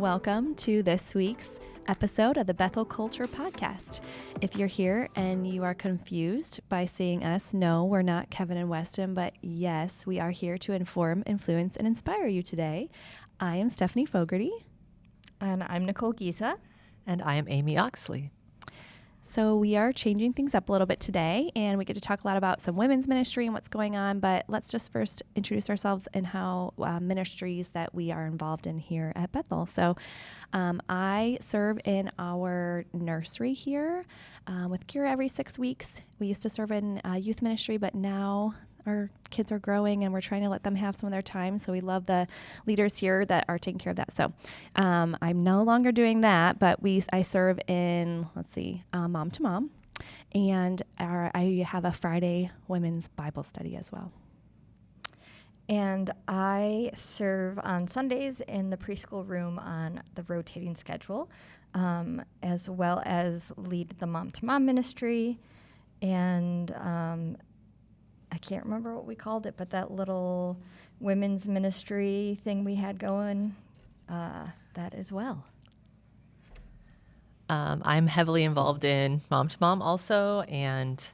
welcome to this week's episode of the Bethel Culture Podcast. If you're here and you are confused by seeing us, no, we're not Kevin and Weston, but yes, we are here to inform, influence, and inspire you today. I am Stephanie Fogerty. And I'm Nicole Giza. And I am Amy Oxley. So we are changing things up a little bit today, and we get to talk a lot about some women's ministry and what's going on, but let's just first introduce ourselves and how ministries that we are involved in here at Bethel. So I serve in our nursery here with Kira every 6 weeks. We used to serve in youth ministry, but now our kids are growing and we're trying to let them have some of their time. So we love the leaders here that are taking care of that. So I'm no longer doing that, but I serve in, Mom to Mom. And I have a Friday women's Bible study as well. And I serve on Sundays in the preschool room on the rotating schedule, as well as lead the Mom to Mom ministry. And I can't remember what we called it, but that little women's ministry thing we had going, that as well. I'm heavily involved in Mom to Mom also, and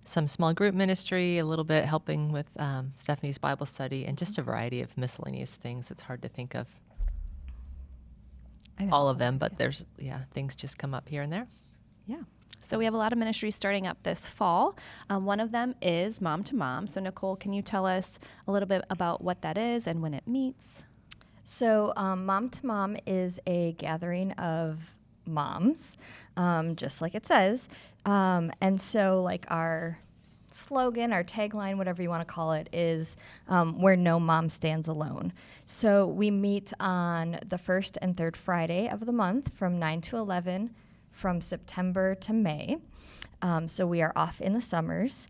some small group ministry, a little bit helping with Stephanie's Bible study, and just a variety of miscellaneous things. It's hard to think of all of them, but there's, things just come up here and there. Yeah. So we have a lot of ministries starting up this fall. One of them is Mom to Mom. So Nicole, can you tell us a little bit about what that is and when it meets? So Mom to Mom is a gathering of moms, just like it says. And so like our slogan, our tagline, whatever you want to call it, is where no mom stands alone. So we meet on the first and third Friday of the month from 9 to 11 from September to May. So we are off in the summers.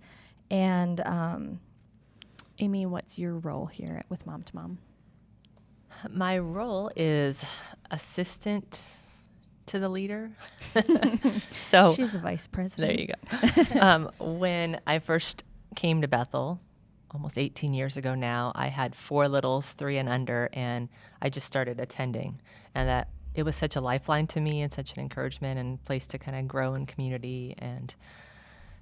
And Amy, what's your role here with Mom to Mom? My role is assistant to the leader. So she's the vice president. There you go. When I first came to Bethel, almost 18 years ago now, I had 4 littles, 3 and under, and I just started attending. And it was such a lifeline to me and such an encouragement and place to kind of grow in community and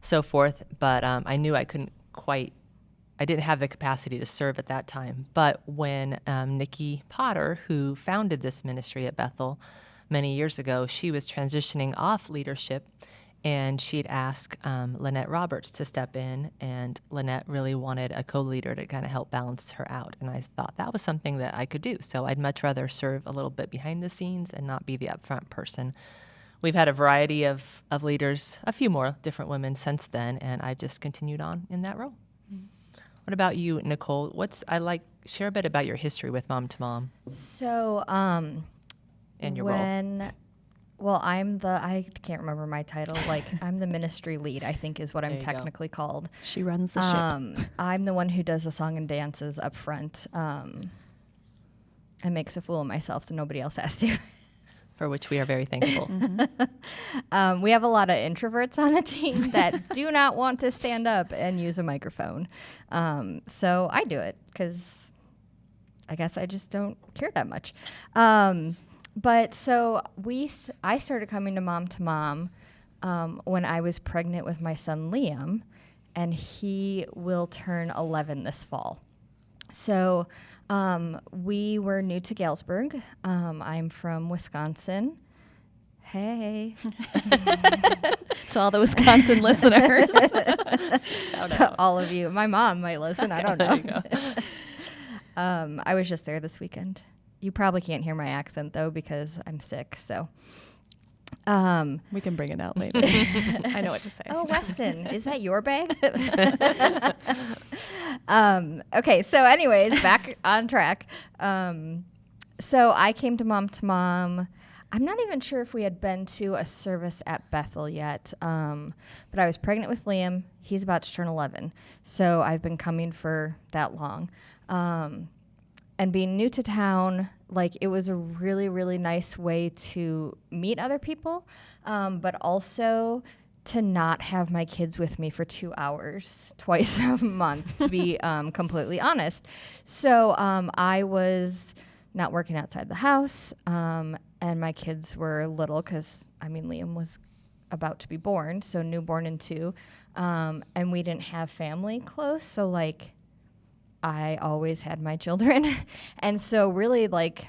so forth. But I knew I didn't have the capacity to serve at that time. But when Nikki Potter, who founded this ministry at Bethel many years ago, she was transitioning off leadership, and she'd asked Lynette Roberts to step in, and Lynette really wanted a co-leader to kind of help balance her out. And I thought that was something that I could do. So I'd much rather serve a little bit behind the scenes and not be the upfront person. We've had a variety of leaders, a few more different women since then, and I've just continued on in that role. Mm-hmm. What about you, Nicole? Share a bit about your history with Mom to Mom. So, and your role. Well, I can't remember my title. I'm the ministry lead, I think is what I'm technically called. She runs the ship. I'm the one who does the song and dances up front. And makes a fool of myself so nobody else has to. For which we are very thankful. Mm-hmm. We have a lot of introverts on the team that do not want to stand up and use a microphone. So I do it because I guess I just don't care that much. But so I started coming to Mom when I was pregnant with my son Liam, and he will turn 11 this fall. So we were new to Galesburg. I'm from Wisconsin. Hey. To all the Wisconsin listeners. To all of you. My mom might listen. I don't know. I was just there this weekend. You probably can't hear my accent, though, because I'm sick, so. We can bring it out later. I know what to say. Oh, Weston, is that your bag? Okay, so anyways, back on track. So I came to Mom. I'm not even sure if we had been to a service at Bethel yet, but I was pregnant with Liam. He's about to turn 11, so I've been coming for that long. And being new to town, it was a really, really nice way to meet other people, but also to not have my kids with me for 2 hours twice a month, to be completely honest. So I was not working outside the house. And my kids were little because, Liam was about to be born, so newborn and 2. And we didn't have family close, so, like, I always had my children. And so really, like,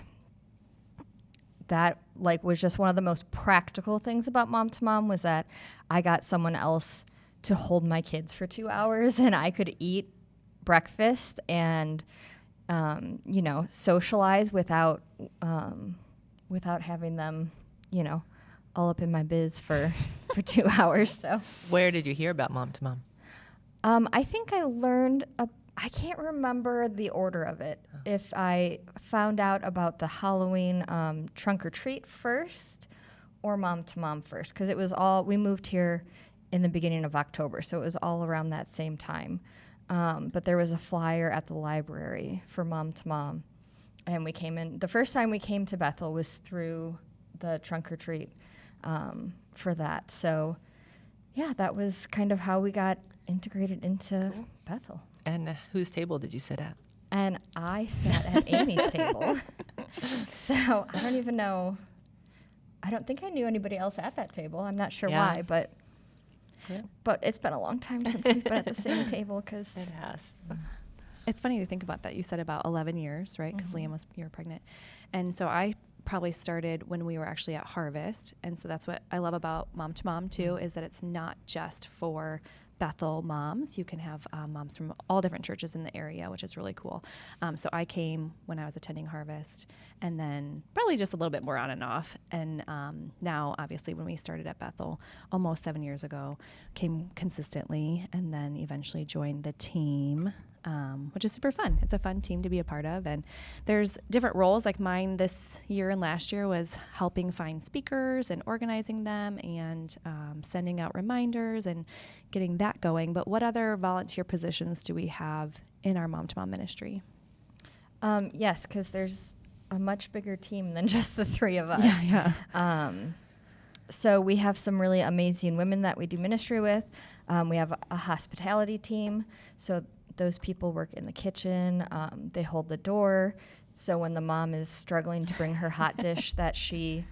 that, like, was just one of the most practical things about Mom to Mom was that I got someone else to hold my kids for 2 hours, and I could eat breakfast and, socialize without having them, all up in my biz for 2 hours. So Where did you hear about Mom to Mom? I think I learned, I can't remember the order of it. Oh. If I found out about the Halloween trunk or treat first or Mom to Mom first, because it was we moved here in the beginning of October, so it was all around that same time. But there was a flyer at the library for Mom to Mom, and we came in. The first time we came to Bethel was through the trunk or treat for that. So, yeah, that was kind of how we got integrated into Bethel. And whose table did you sit at? And I sat at Amy's table. So I don't even know. I don't think I knew anybody else at that table. I'm not sure why, but it's been a long time since we've been at the same table because it has. It's funny to think about that. You said about 11 years, right? Because Liam you were pregnant. And so I probably started when we were actually at Harvest. And so that's what I love about Mom to Mom too, is that it's not just for Bethel moms. You can have moms from all different churches in the area, which is really cool. So I came when I was attending Harvest, and then probably just a little bit more on and off. And now, obviously, when we started at Bethel almost 7 years ago, came consistently, and then eventually joined the team, which is super fun. It's a fun team to be a part of. And there's different roles, like mine this year and last year was helping find speakers and organizing them and sending out reminders and getting that going. But what other volunteer positions do we have in our Mom to Mom ministry? Yes, because there's a much bigger team than just the 3 of us. Yeah. So we have some really amazing women that we do ministry with. We have a hospitality team. So those people work in the kitchen. They hold the door. So when the mom is struggling to bring her hot dish that she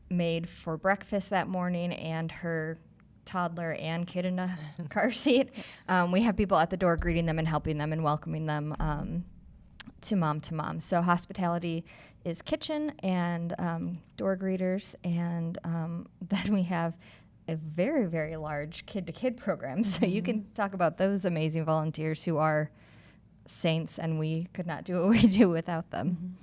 made for breakfast that morning and her toddler and kid in a car seat, we have people at the door greeting them and helping them and welcoming them to Mom. So hospitality is kitchen and door greeters, and then we have a very, very large kid-to-kid program. So you can talk about those amazing volunteers who are saints, and we could not do what we do without them.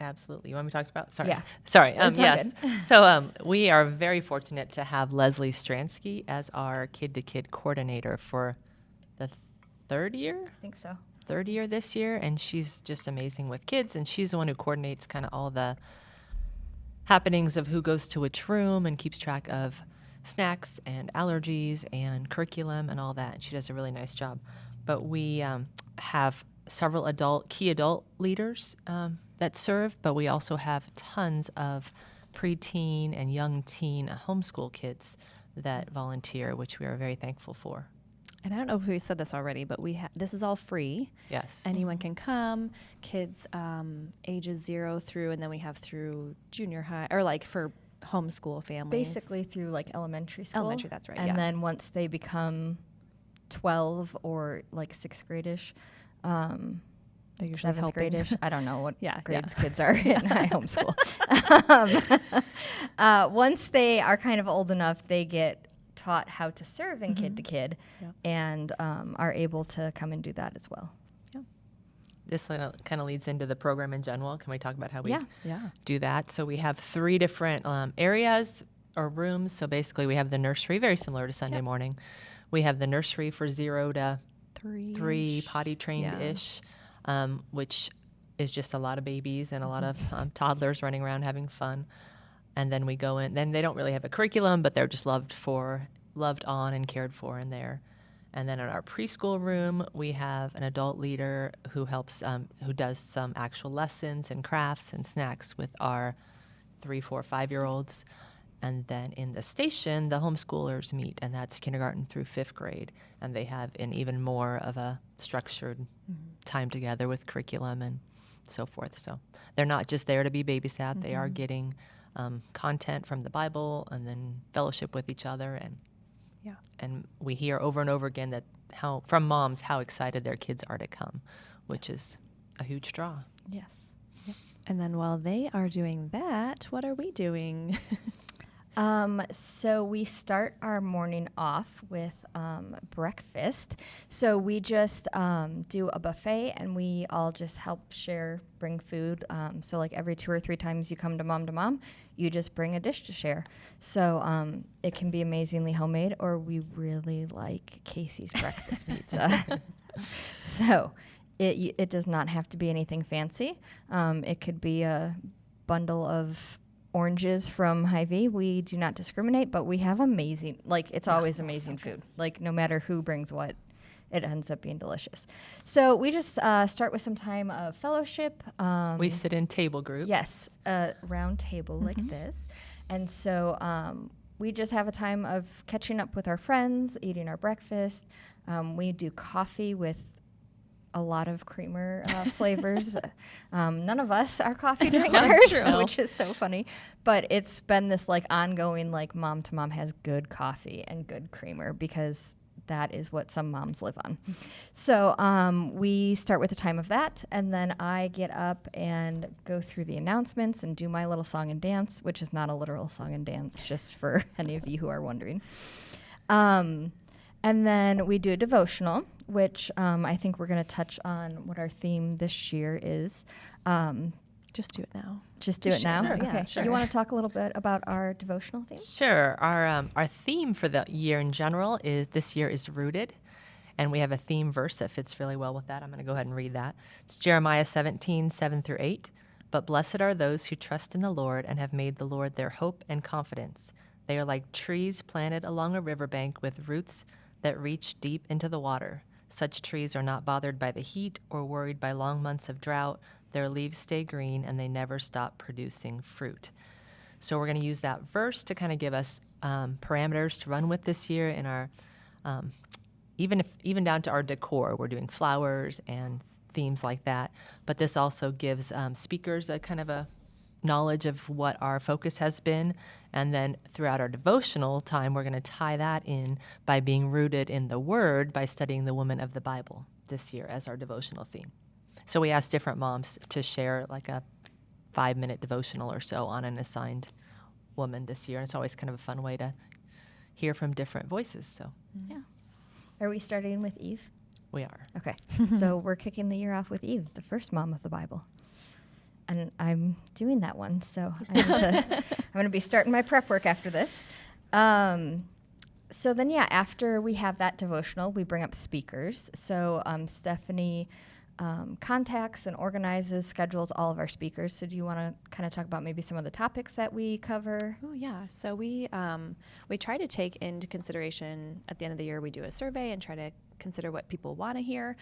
Absolutely. You want me to talk about? Sorry. Yeah. Sorry. It's all Yes. good. So we are very fortunate to have Leslie Stransky as our kid-to-kid coordinator for the 3rd year? I think so. 3rd year this year, and she's just amazing with kids, and she's the one who coordinates kind of all the happenings of who goes to which room and keeps track of snacks and allergies and curriculum and all that. And she does a really nice job. But we have several key adult leaders that serve, but we also have tons of preteen and young teen homeschool kids that volunteer, which we are very thankful for. And I don't know if we said this already, but this is all free. Yes. Anyone can come. Kids ages 0 through, and then we have through junior high, or like for homeschool families. Basically through like elementary school. Elementary, that's right. And then once they become 12 or like 6th grade-ish, they're usually 7th helping. grade-ish. I don't know what Yeah, grades kids are in high homeschool. Once they are kind of old enough, they get taught how to serve in kid-to-kid and are able to come and do that as well. This kind of leads into the program in general. Can we talk about how we Yeah. do that? So we have 3 different areas or rooms. So basically we have the nursery, very similar to Sunday morning. We have the nursery for 0 to 3, potty trained-ish, which is just a lot of babies and a lot of toddlers running around having fun. And then we go in. Then they don't really have a curriculum, but they're just loved on and cared for in there. And then in our preschool room, we have an adult leader who helps, who does some actual lessons and crafts and snacks with our 3, 4, 5-year-olds. And then in the station, the homeschoolers meet, and that's kindergarten through 5th grade. And they have an even more of a structured time together with curriculum and so forth. So they're not just there to be babysat. They are getting content from the Bible and then fellowship with each other. And we hear over and over again that from moms how excited their kids are to come, which is a huge draw. Yes. And then while they are doing that, what are we doing? So we start our morning off with breakfast. So we just do a buffet, and we all just help bring food. So like every 2 or 3 times you come to mom, you just bring a dish to share. So it can be amazingly homemade, or we really like Casey's breakfast pizza. So it does not have to be anything fancy. It could be a bundle of oranges from Hy-Vee. We do not discriminate, but we have amazing, it's always amazing food. Like no matter who brings what, it ends up being delicious. So we just start with some time of fellowship. We sit in table groups. Yes, a round table like this. And so we just have a time of catching up with our friends, eating our breakfast. We do coffee with a lot of creamer flavors. None of us are coffee drinkers, which is so funny. But it's been this ongoing mom to mom has good coffee and good creamer, because that is what some moms live on. So we start with a time of that, and then I get up and go through the announcements and do my little song and dance, which is not a literal song and dance, just for any of you who are wondering. And then we do a devotional, which I think we're going to touch on what our theme this year is. Just do it now. Just do it now? Sure. Okay. Sure. You want to talk a little bit about our devotional theme? Sure. Our theme for the year in general this year is rooted. And we have a theme verse that fits really well with that. I'm going to go ahead and read that. It's Jeremiah 17:7-8. But blessed are those who trust in the Lord and have made the Lord their hope and confidence. They are like trees planted along a riverbank with roots that reach deep into the water. Such trees are not bothered by the heat or worried by long months of drought. Their leaves stay green and they never stop producing fruit. So we're going to use that verse to kind of give us parameters to run with this year in our, even down to our decor. We're doing flowers and themes like that. But this also gives speakers a kind of a knowledge of what our focus has been. And then throughout our devotional time, we're going to tie that in by being rooted in the Word by studying the women of the Bible this year as our devotional theme. So we asked different moms to share a 5-minute devotional or so on an assigned woman this year. And it's always kind of a fun way to hear from different voices. So Yeah. Are we starting with Eve? we are. Okay. So we're kicking the year off with Eve, the first mom of the Bible. And I'm doing that one, so I'm going to be starting my prep work after this. So then, after we have that devotional, we bring up speakers. So Stephanie contacts and organizes, schedules all of our speakers. So do you want to kind of talk about maybe some of the topics that we cover? Oh yeah. So we try to take into consideration at the end of the year, we do a survey and try to consider what people want to hear.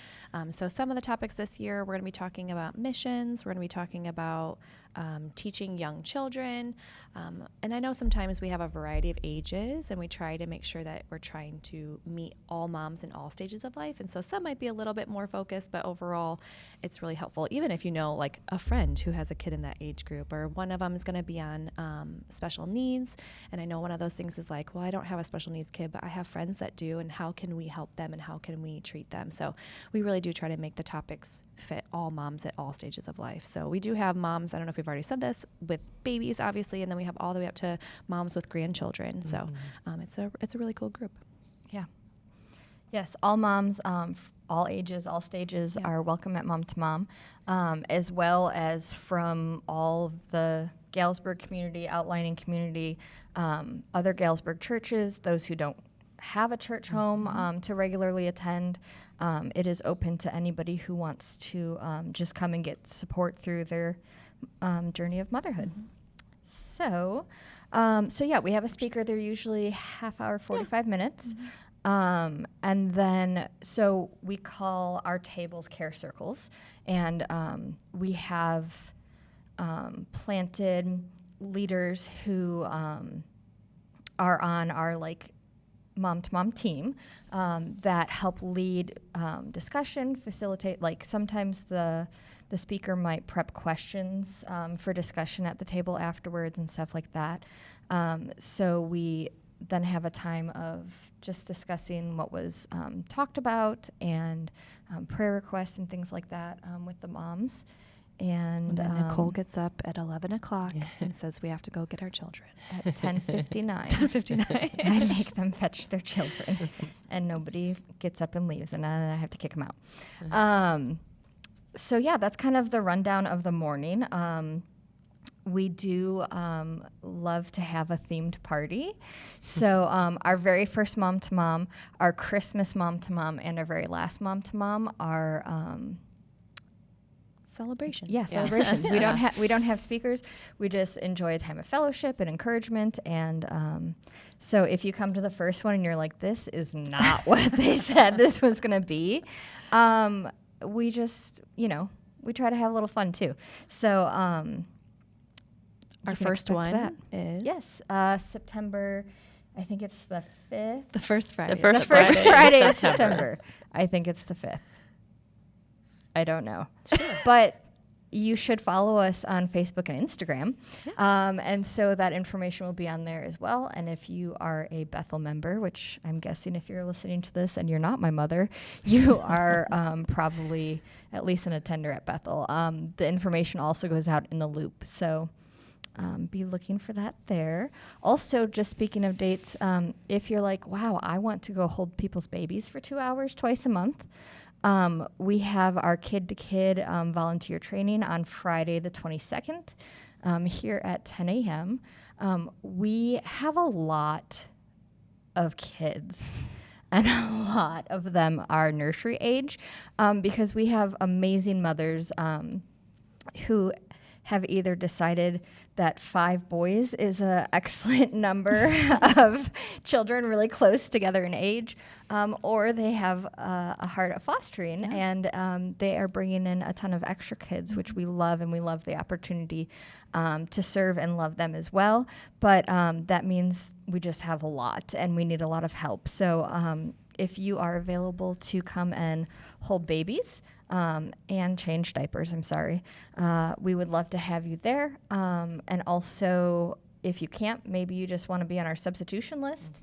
So some of the topics this year, we're going to be talking about missions. We're going to be talking about teaching young children. And I know sometimes we have a variety of ages, and we try to make sure that we're trying to meet all moms in all stages of life. And so some might be a little bit more focused, but overall, it's really helpful. Even if you know a friend who has a kid in that age group, or one of them is going to be on special needs. And I know one of those things is well, I don't have a special needs kid, but I have friends that do, and how can we help them, and how can we treat them? So we really do try to make the topics fit all moms at all stages of life. So we do have moms, I don't know if we've already said this, with babies, obviously, and then we have all the way up to moms with grandchildren. So it's a really cool group. Yeah. Yes, all moms, all ages, all stages are welcome at Mom to Mom, as well as from all of the Galesburg community, outlining community, other Galesburg churches, those who don't have a church home to regularly attend. It is open to anybody who wants to just come and get support through their journey of motherhood. So we have a speaker. They're usually half hour, 45 minutes. And then, so we call our tables care circles, and we have planted leaders who are on our like mom-to-mom team that help lead discussion, facilitate. Like sometimes the speaker might prep questions for discussion at the table afterwards and stuff like that. So we then have a time of just discussing what was talked about and prayer requests and things like that with the moms. And then Nicole gets up at 11 o'clock and says we have to go get our children. at 10:59. 10:59. I make them fetch their children, and nobody gets up and leaves, and then I have to kick them out. So yeah, that's kind of the rundown of the morning. We do love to have a themed party. So our very first mom-to-mom, our Christmas mom-to-mom, and our very last mom-to-mom are Celebrations. celebrations. We don't have speakers. We just enjoy a time of fellowship and encouragement. And so if you come to the first one and you're like, this is not what they said this was going to be, we just, we try to have a little fun too. So Our first one is? Yes, September, I think it's the 5th. The first Friday. The first The first Friday Friday in of September. I think it's the 5th. I don't know. But you should follow us on Facebook and Instagram. And so that information will be on there as well. And if you are a Bethel member, which I'm guessing if you're listening to this and you're not my mother, you are probably at least an attender at Bethel. The information also goes out in the loop. So be looking for that there. Also, just speaking of dates, if you're like, wow, I want to go hold people's babies for 2 hours twice a month, we have our kid-to-kid volunteer training on Friday the 22nd here at 10 a.m. We have a lot of kids, and a lot of them are nursery age because we have amazing mothers who have either decided that 5 boys is an excellent number of children really close together in age, or they have a heart of fostering, and they are bringing in a ton of extra kids, which we love, and we love the opportunity to serve and love them as well. But that means we just have a lot, and we need a lot of help. So if you are available to come and hold babies, and change diapers, we would love to have you there. And also, if you can't, maybe you just want to be on our substitution list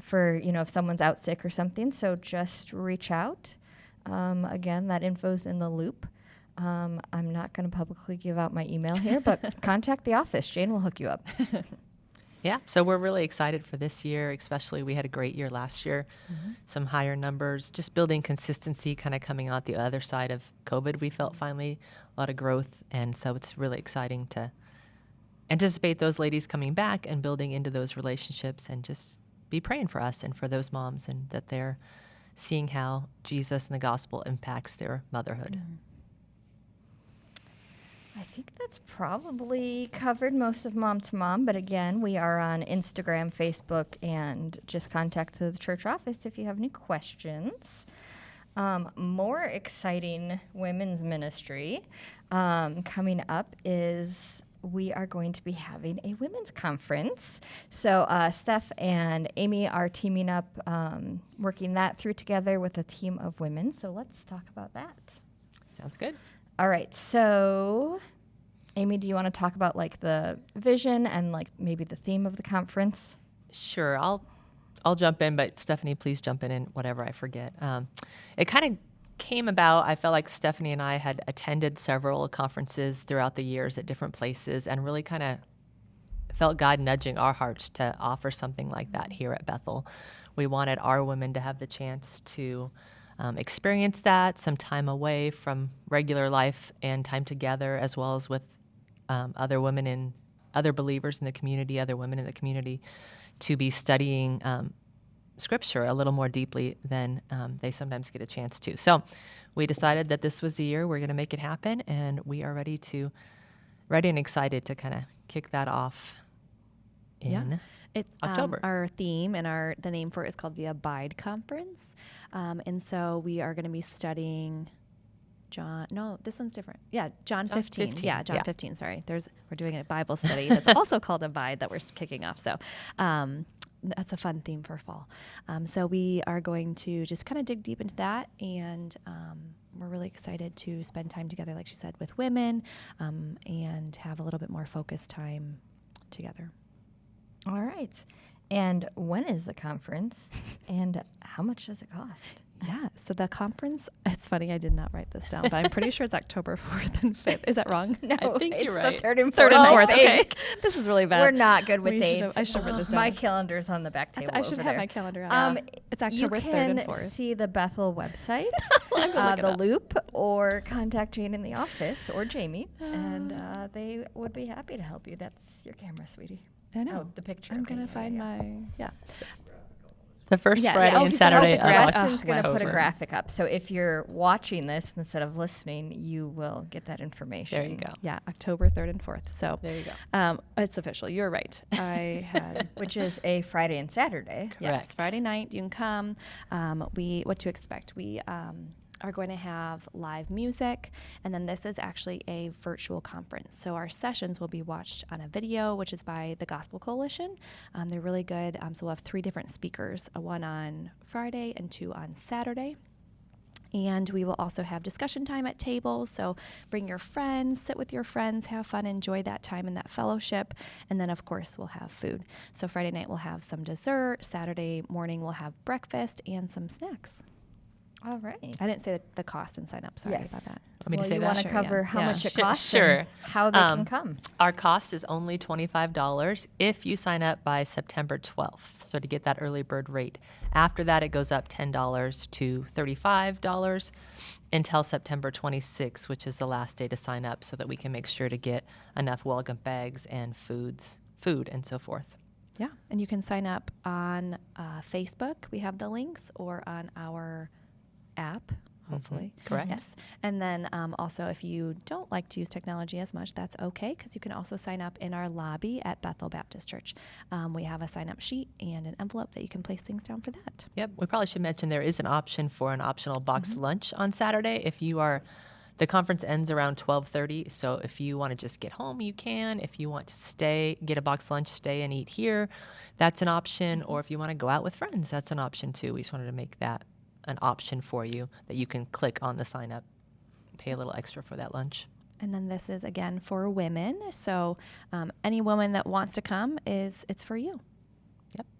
for, if someone's out sick or something. So just reach out. Again, that info's in the loop. I'm not going to publicly give out my email here, but contact the office. Jane will hook you up. Yeah, so we're really excited for this year, especially we had a great year last year, some higher numbers, just building consistency, kind of coming out the other side of COVID. We felt finally a lot of growth, and so it's really exciting to anticipate those ladies coming back and building into those relationships, and just be praying for us and for those moms, and that they're seeing how Jesus and the gospel impacts their motherhood. I think that's probably covered most of Mom to Mom, but again, we are on Instagram, Facebook, and just contact the church office if you have any questions. More exciting women's ministry coming up is we are going to be having a women's conference. So Steph and Amy are teaming up, working that through together with a team of women. So let's talk about that. Sounds good. All right, so Amy, do you want to talk about like the vision and like maybe the theme of the conference? Sure, I'll jump in, but Stephanie, please jump in whatever I forget. It kind of came about, I felt like Stephanie and I had attended several conferences throughout the years at different places, and really kind of felt God nudging our hearts to offer something like that here at Bethel. We wanted our women to have the chance to experience that, some time away from regular life and time together, as well as with other women and other believers in the community, other women in the community, to be studying Scripture a little more deeply than they sometimes get a chance to. So we decided that this was the year we're going to make it happen, and we are ready and excited to kind of kick that off in October. Our theme and the name for it is called the Abide Conference. And so we are going to be studying John. No, this one's different. Yeah, John John 15. 15, Yeah, John yeah. 15. Sorry, we're doing a Bible study that's also called Abide that we're kicking off. So that's a fun theme for fall. So we are going to just kind of dig deep into that, and we're really excited to spend time together, like she said, with women, and have a little bit more focused time together. All right. And when is the conference? And how much does it cost? Yeah, so the conference, it's funny, I did not write this down, but I'm pretty sure it's October 4th and 5th. Is that wrong? No, I think it's you're right. the 3rd and 4th. 3rd and 4th, I okay. think. This is really bad. We're not good with We should have- dates. I should have written this down. My calendar's on the back table I should over have there. my calendar out. It's October 3rd and You 4th. can see the Bethel website, look it the up. Loop, or contact Jane in the office or Jamie, and they would be happy to help you. That's your camera, sweetie. I know. Oh, the picture. I'm okay, going to find yeah. my, The first Yeah, Friday yeah. and He said, Saturday the of graph- Weston's going to put a October. graphic up. So if you're watching this instead of listening, you will get that information. There you go. yeah, October 3rd and 4th. So There you go. it's official. You're right. I had... Which is a Friday and Saturday. Yes, Correct. Friday night, you can come. What to expect? We are going to have live music, and then this is actually a virtual conference. So our sessions will be watched on a video, which is by the Gospel Coalition. They're really good. So we'll have 3 different speakers, one on Friday and 2 on Saturday. And we will also have discussion time at tables. So bring your friends, sit with your friends, have fun, enjoy that time and that fellowship. And then, of course, we'll have food. So Friday night, we'll have some dessert. Saturday morning, we'll have breakfast and some snacks. All right. I didn't say the cost and sign up. Sorry Yes. about that. Want me to Well, say you that? want to Sure, cover yeah. how Yeah. much it Sure, costs sure. and how they can come. Our cost is only $25 if you sign up by September 12th. So to get that early bird rate. After that, it goes up $10 to $35 until September 26th, which is the last day to sign up, so that we can make sure to get enough welcome bags and food and so forth. Yeah. And you can sign up on Facebook. We have the links, or on our app, hopefully. Correct. Yes. And then also, if you don't like to use technology as much, that's okay, because you can also sign up in our lobby at Bethel Baptist Church. We have a sign-up sheet and an envelope that you can place things down for that. Yep. We probably should mention there is an option for an optional box lunch on Saturday. If you are, the conference ends around 12:30. So if you want to just get home, you can. If you want to stay, get a box lunch, stay and eat here, that's an option. Or if you want to go out with friends, that's an option too. We just wanted to make that an option for you, that you can click on the sign up, pay a little extra for that lunch. And then this is, again, for women. So any woman that wants to come, it's for you.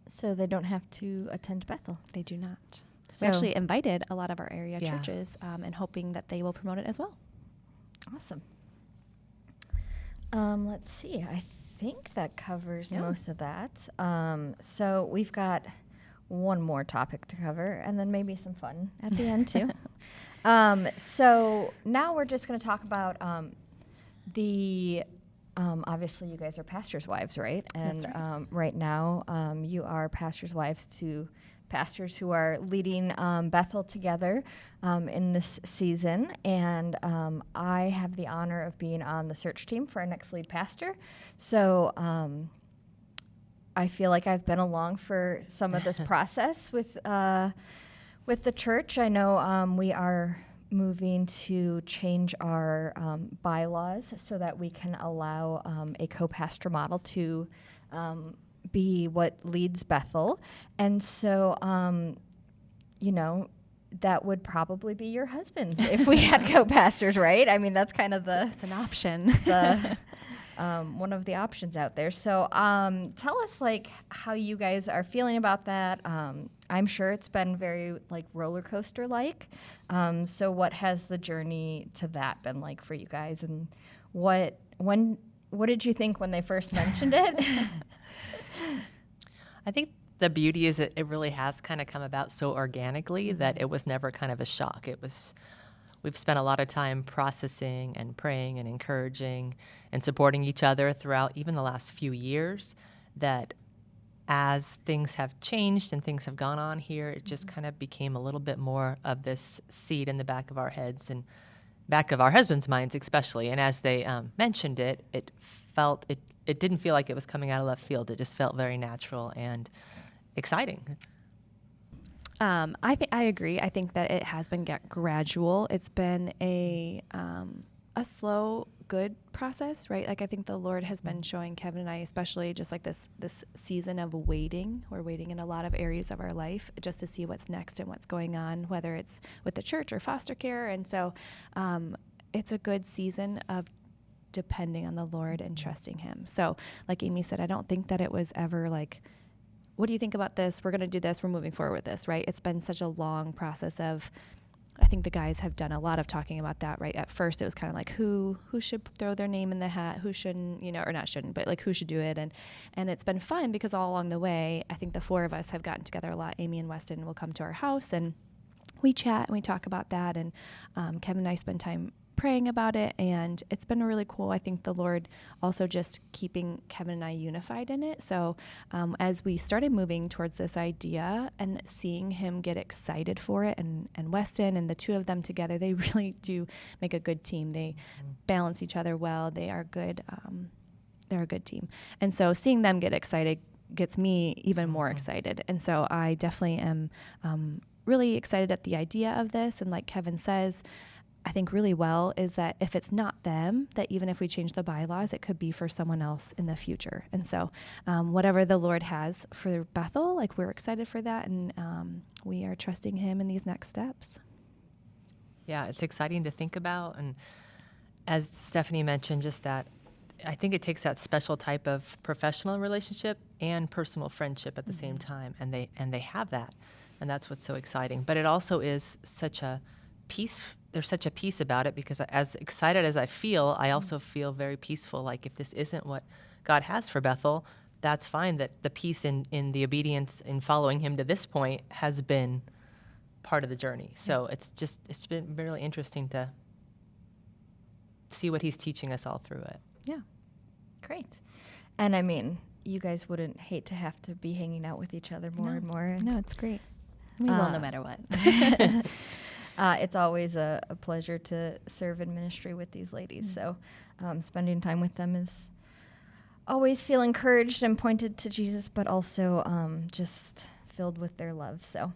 So they don't have to attend Bethel. They do not. So- We actually invited a lot of our area Yeah. churches and hoping that they will promote it as well. Awesome. Let's see. I think that covers Yeah. most of that. So we've got one more topic to cover, and then maybe some fun at the end too. So now we're just going to talk about obviously you guys are pastors' wives, right? And That's right. right now you are pastors' wives to pastors who are leading Bethel together in this season. And I have the honor of being on the search team for our next lead pastor. So I feel like I've been along for some of this process with the church. I know we are moving to change our bylaws so that we can allow a co-pastor model to be what leads Bethel. And so, that would probably be your husband if we had co-pastors, right? I mean, that's kind of It's an option. the one of the options out there. So tell us how you guys are feeling about that. I'm sure it's been very roller coaster like. So what has the journey to that been like for you guys, and what did you think when they first mentioned it? I think the beauty is it really has kind of come about so organically that it was never kind of a shock. We've spent a lot of time processing and praying and encouraging and supporting each other throughout even the last few years, that as things have changed and things have gone on here, it just kind of became a little bit more of this seed in the back of our heads and back of our husbands' minds especially. And as they mentioned it, it didn't feel like it was coming out of left field. It just felt very natural and exciting. I agree. I think that it has been gradual. It's been a slow, good process, right? Like I think the Lord has been showing Kevin and I, especially just like this season of waiting. We're waiting in a lot of areas of our life just to see what's next and what's going on, whether it's with the church or foster care. And so it's a good season of depending on the Lord and trusting Him. So like Amy said, I don't think that it was ever like, what do you think about this? We're going to do this. We're moving forward with this, right? It's been such a long process of, I think the guys have done a lot of talking about that, right? At first it was kind of like who should throw their name in the hat, who shouldn't, or not shouldn't, but like who should do it. And it's been fun because all along the way, I think the four of us have gotten together a lot. Amy and Weston will come to our house and we chat and we talk about that. And Kevin and I spend time praying about it, and it's been really cool. I think the Lord also just keeping Kevin and I unified in it. So as we started moving towards this idea and seeing him get excited for it, and Weston and the two of them together, they really do make a good team. They balance each other well. They are good. They're a good team. And so seeing them get excited gets me even more excited. And so I definitely am really excited at the idea of this. And like Kevin says, I think really well is that if it's not them, that even if we change the bylaws, it could be for someone else in the future. And so whatever the Lord has for Bethel, like we're excited for that. And we are trusting Him in these next steps. Yeah, it's exciting to think about. And as Stephanie mentioned, just that I think it takes that special type of professional relationship and personal friendship at the same time. And they have that. And that's what's so exciting. But it also is such a peace. There's such a peace about it, because as excited as I feel, I also feel very peaceful. Like if this isn't what God has for Bethel, that's fine. That the peace in the obedience in following Him to this point has been part of the journey. So it's been really interesting to see what He's teaching us all through it. Yeah. Great. And I mean, you guys wouldn't hate to have to be hanging out with each other more and more. No, it's great. We will no matter what. It's always a pleasure to serve in ministry with these ladies. So spending time with them is always feel encouraged and pointed to Jesus, but also just filled with their love. So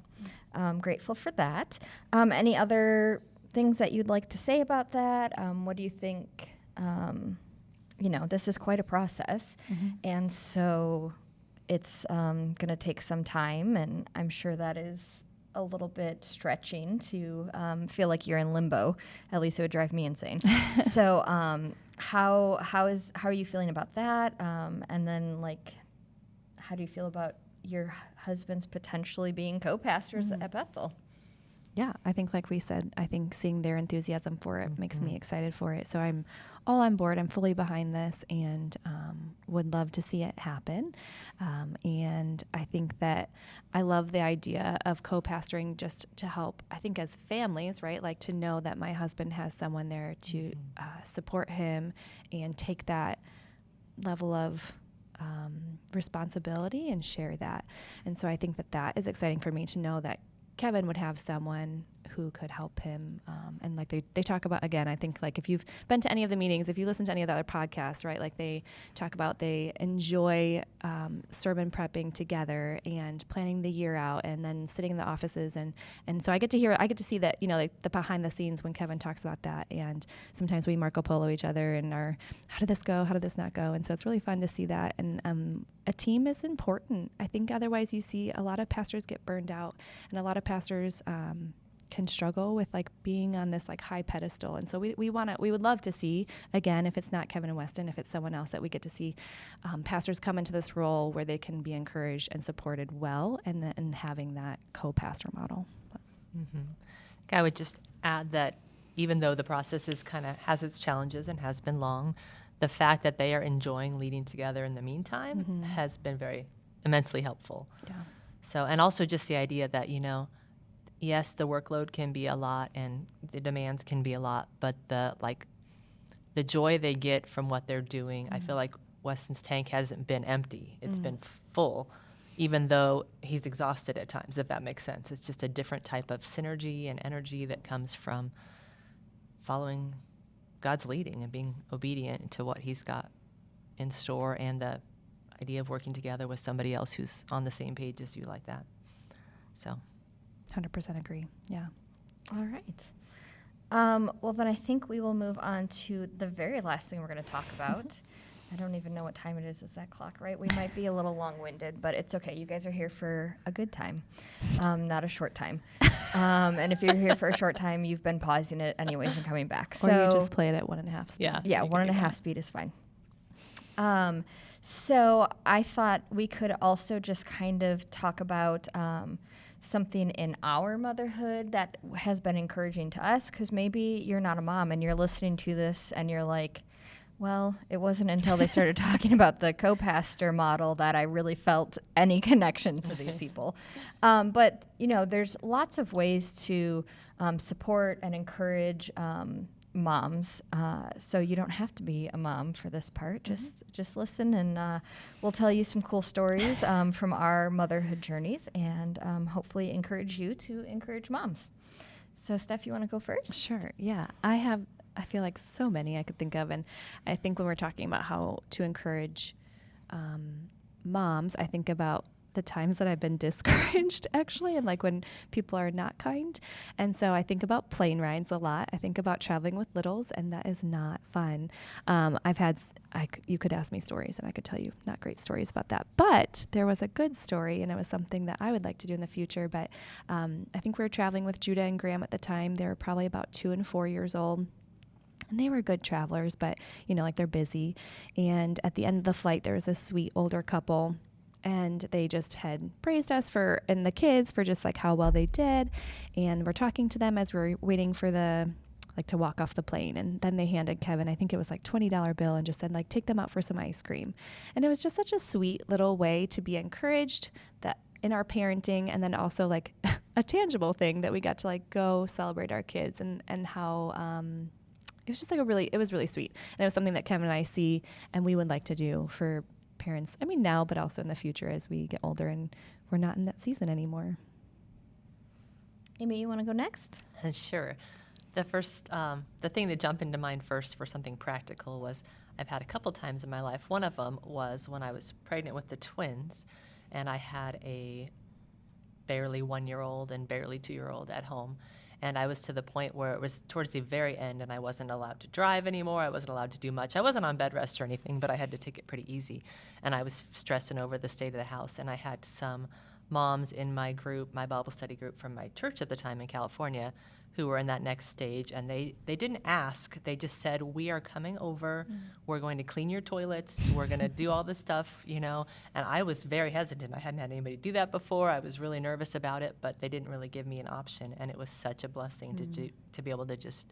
grateful for that. Any other things that you'd like to say about that? What do you think? This is quite a process. And so it's going to take some time, and I'm sure that is a little bit stretching to feel like you're in limbo. At least it would drive me insane. So how are you feeling about that? And then how do you feel about your husbands potentially being co-pastors at Bethel? Yeah, I think like we said, I think seeing their enthusiasm for it makes me excited for it. So I'm all on board. I'm fully behind this, and would love to see it happen. And I think that I love the idea of co-pastoring just to help, I think as families, right? Like to know that my husband has someone there to support him and take that level of responsibility and share that. And so I think that is exciting for me to know that Kevin would have someone who could help him. And like they talk about, again, I think like if you've been to any of the meetings, if you listen to any of the other podcasts, right, like they talk about they enjoy sermon prepping together and planning the year out and then sitting in the offices. And so I get to see that, like the behind the scenes when Kevin talks about that. And sometimes we Marco Polo each other and how did this go? How did this not go? And so it's really fun to see that. And a team is important. I think otherwise you see a lot of pastors get burned out, and a lot of pastors can struggle with like being on this like high pedestal. And so we would love to see, again, if it's not Kevin and Weston, if it's someone else, that we get to see pastors come into this role where they can be encouraged and supported well, and having that co-pastor model. I would just add that even though the process is has its challenges and has been long, the fact that they are enjoying leading together in the meantime has been very immensely helpful. Yeah. So, and also just the idea that, yes, the workload can be a lot and the demands can be a lot, but the joy they get from what they're doing, I feel like Weston's tank hasn't been empty. It's been full, even though he's exhausted at times, if that makes sense. It's just a different type of synergy and energy that comes from following God's leading and being obedient to what He's got in store, and the idea of working together with somebody else who's on the same page as you like that. So 100% agree. Yeah. All right. Well, then I think we will move on to the very last thing we're going to talk about. I don't even know what time it is. Is that clock right? We might be a little long-winded, but it's okay. You guys are here for a good time, not a short time. And if you're here for a short time, you've been pausing it anyways and coming back. Or you just play it at 1.5 speed. Yeah, 1.5 speed is fine. So I thought we could also just kind of talk about something in our motherhood that has been encouraging to us, because maybe you're not a mom and you're listening to this and you're like, well, it wasn't until they started talking about the co-pastor model that I really felt any connection to these people. But, there's lots of ways to support and encourage moms. So you don't have to be a mom for this part. Just listen, and we'll tell you some cool stories from our motherhood journeys, and hopefully encourage you to encourage moms. So, Steph, you want to go first? Sure. Yeah. I feel like so many I could think of. And I think when we're talking about how to encourage moms, I think about the times that I've been discouraged, actually, and like when people are not kind. And so I think about plane rides a lot. I think about traveling with littles, and that is not fun. You could ask me stories, and I could tell you not great stories about that. But there was a good story, and it was something that I would like to do in the future. But I think we were traveling with Judah and Graham at the time. They were probably about 2 and 4 years old. And they were good travelers, but, they're busy. And at the end of the flight, there was a sweet older couple, and they just had praised us and the kids for just like how well they did. And we're talking to them as we're waiting for to walk off the plane. And then they handed Kevin, I think it was like $20 bill, and just said take them out for some ice cream. And it was just such a sweet little way to be encouraged that in our parenting, and then also like a tangible thing that we got to go celebrate our kids, and how, it was just it was really sweet. And it was something that Kevin and I see and we would like to do for parents. I mean, now, but also in the future as we get older and we're not in that season anymore. Amy, you want to go next? Sure. The first, the thing that jumped into mind first for something practical was I've had a couple times in my life. One of them was when I was pregnant with the twins, and I had a barely 1-year-old and barely 2-year-old at home. And I was to the point where it was towards the very end, and I wasn't allowed to drive anymore. I wasn't allowed to do much. I wasn't on bed rest or anything, but I had to take it pretty easy. And I was stressing over the state of the house. And I had some moms in my group, my Bible study group from my church at the time in California, who were in that next stage. And they didn't ask. They just said, we are coming over. We're going to clean your toilets. We're going to do all this stuff, And I was very hesitant. I hadn't had anybody do that before. I was really nervous about it, but they didn't really give me an option. And it was such a blessing to be able to just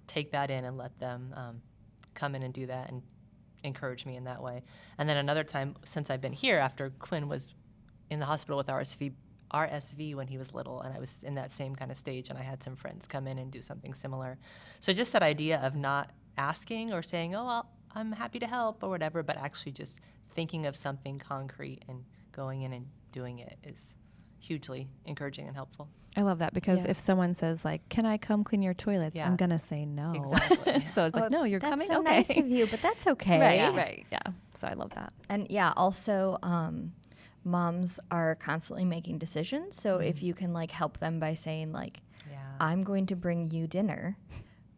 take that in and let them come in and do that and encourage me in that way. And then another time, since I've been here, after Quinn was in the hospital with RSV when he was little, and I was in that same kind of stage, and I had some friends come in and do something similar. So just that idea of not asking or saying, I'm happy to help or whatever, but actually just thinking of something concrete and going in and doing it is hugely encouraging and helpful. I love that, because if someone says can I come clean your toilets? I'm going to say no. Exactly. So it's no, you're that's coming? so Okay. nice of you, but that's okay. Right. Yeah. So I love that. And also, moms are constantly making decisions. So if you can help them by saying I'm going to bring you dinner.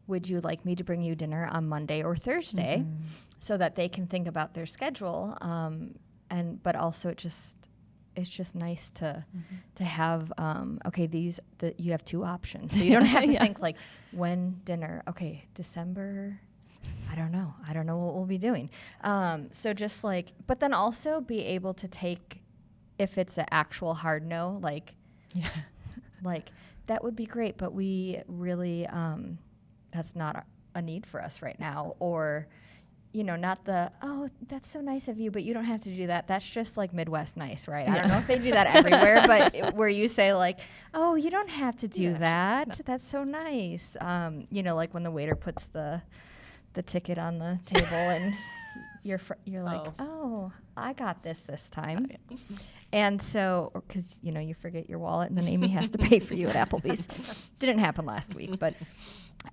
Would you like me to bring you dinner on Monday or Thursday? So that they can think about their schedule. But also it's just nice to have, you have 2 options. So you don't have to think when dinner, December, I don't know what we'll be doing. So just but then also be able to take, if it's an actual hard no, that would be great, but we really, that's not a need for us right now. Or, not that's so nice of you, but you don't have to do that. That's just Midwest nice, right? I don't know if they do that everywhere, but where you say you don't have to do that. No. That's so nice. When the waiter puts the ticket on the table and you're I got this time. And so, because, you forget your wallet and then Amy has to pay for you at Applebee's. Didn't happen last week, but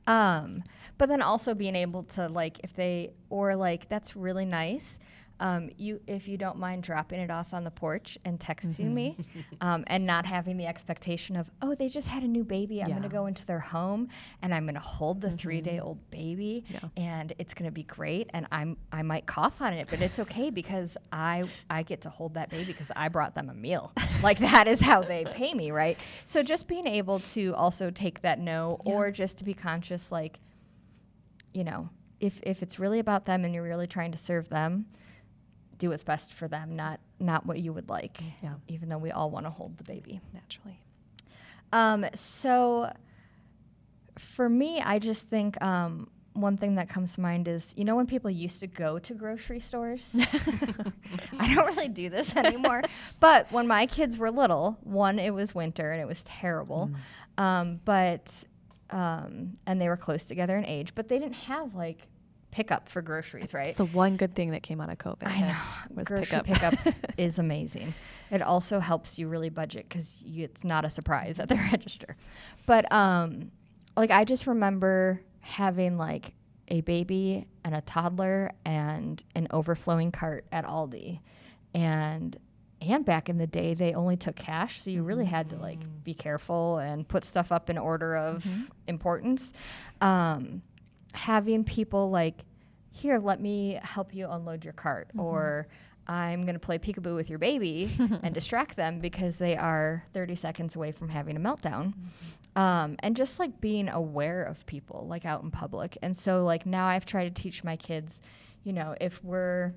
then also being able to if they, or that's really nice. if you don't mind dropping it off on the porch and texting me, and not having the expectation of, oh, they just had a new baby. I'm going to go into their home and I'm going to hold the 3-day-old baby and it's going to be great. And I might cough on it, but it's okay because I get to hold that baby because I brought them a meal. Like that is how they pay me, right? So just being able to also take that no, or just to be conscious, like, if it's really about them and you're really trying to serve them, do what's best for them, not what you would like, even though we all want to hold the baby. Naturally. So for me, I just think one thing that comes to mind is, when people used to go to grocery stores? I don't really do this anymore. But when my kids were little, it was winter and it was terrible. And they were close together in age, but they didn't have like pickup for groceries, right? It's the one good thing that came out of COVID. I know. Was Grocery pickup is amazing. It also helps you really budget because it's not a surprise at the register. But I just remember having like a baby and a toddler and an overflowing cart at Aldi, and back in the day they only took cash, so you really had to like be careful and put stuff up in order of importance. Having people like, here, let me help you unload your cart, or I'm going to play peekaboo with your baby and distract them because they are 30 seconds away from having a meltdown. And just like being aware of people like out in public. And so like now I've tried to teach my kids, if we're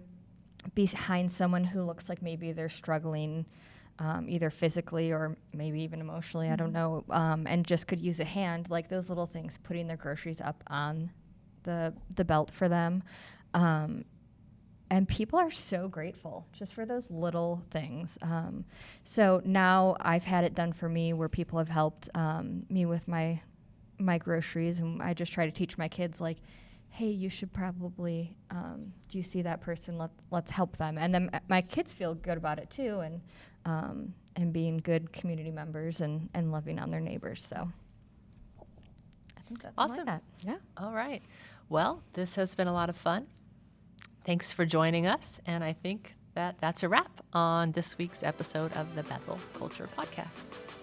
behind someone who looks like maybe they're struggling either physically or maybe even emotionally, I don't know, and just could use a hand, like those little things, putting their groceries up on the belt for them. And people are so grateful just for those little things. So now I've had it done for me where people have helped me with my groceries, and I just try to teach my kids like, hey, you should probably, do you see that person? Let's help them. And then my kids feel good about it too, and being good community members and loving on their neighbors. So I think that's awesome. That. Yeah. All right. Well, this has been a lot of fun. Thanks for joining us. And I think that's a wrap on this week's episode of the Bethel Culture Podcast.